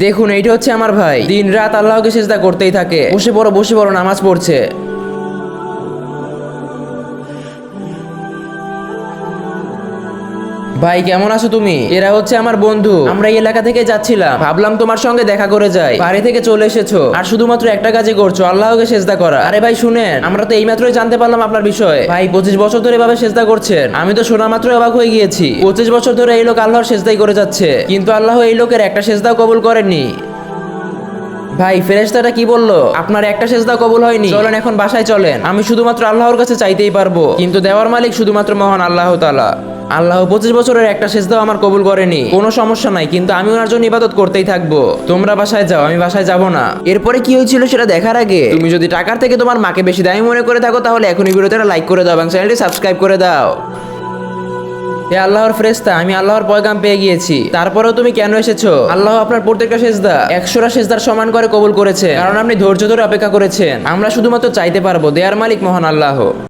দেখুন, এইটা হচ্ছে আমার ভাই, দিন রাত আল্লাহকে সিজদা করতেই থাকে। বসে পড়ো নামাজ পড়ছে। ভাই কেমন আছো তুমি? এরা হচ্ছে আমার বন্ধু। আমরা এই এলাকা থেকে যাচ্ছিলাম, ভাবলাম তোমার সঙ্গে দেখা করে যাই। বাড়ি থেকে চলে এসেছো আর শুধুমাত্র একটা কাজই করছো, আল্লাহকে সেজদা করা। আরে ভাই শুনেন, আমরা তো এইমাত্রই জানতে পারলাম আপনার বিষয়ে। ভাই 25 বছর ধরে এভাবে সেজদা করছেন, আমি তো শোনা মাত্রই অবাক হয়ে গিয়েছি। 25 বছর ধরে এই লোক আল্লাহর সেজদাই করে যাচ্ছে, কিন্তু আল্লাহ এই লোকের একটা সেজদাও কবুল করেননি। ভাই ফেরেশতাটা কি বললো? আপনার একটা সেজদা কবুল হয়নি। চলেন এখন বাসায় চলেন, আমি শুধুমাত্র আল্লাহর কাছে চাইতেই পারবো, কিন্তু দেওয়ার মালিক শুধুমাত্র মহান আল্লাহ তাআলা। আল্লাহ 25 বছরের একটা সেজদাও আমার কবুল করেনি। কোনো সমস্যা নাই, কিন্তু আমি ওনার জন্য ইবাদত করতেই থাকবো। তোমরা বাসায় যাও, আমি বাসায় যাব না। এরপরে কি হয়েছিল সেটা দেখার আগে তুমি যদি টাকার থেকে তোমার মাকে বেশি দামি মনে করে থাকো, তাহলে এখনই ভিডিওতে লাইক করে দাও এবং চ্যানেলটি সাবস্ক্রাইব করে দাও। হে আল্লাহর ফেরেশতা, আমি আল্লাহর পয়গাম পেয়ে গিয়েছি, তারপরেও তুমি কেন এসেছো? আল্লাহ আপনার প্রত্যেকটা সেজদা 100টা সেজদার সমান করে কবুল করেছে, কারণ আপনি ধৈর্য ধরে অপেক্ষা করেছেন। আমরা শুধুমাত্র চাইতে পারবো, দেয়ার মালিক মহান আল্লাহ।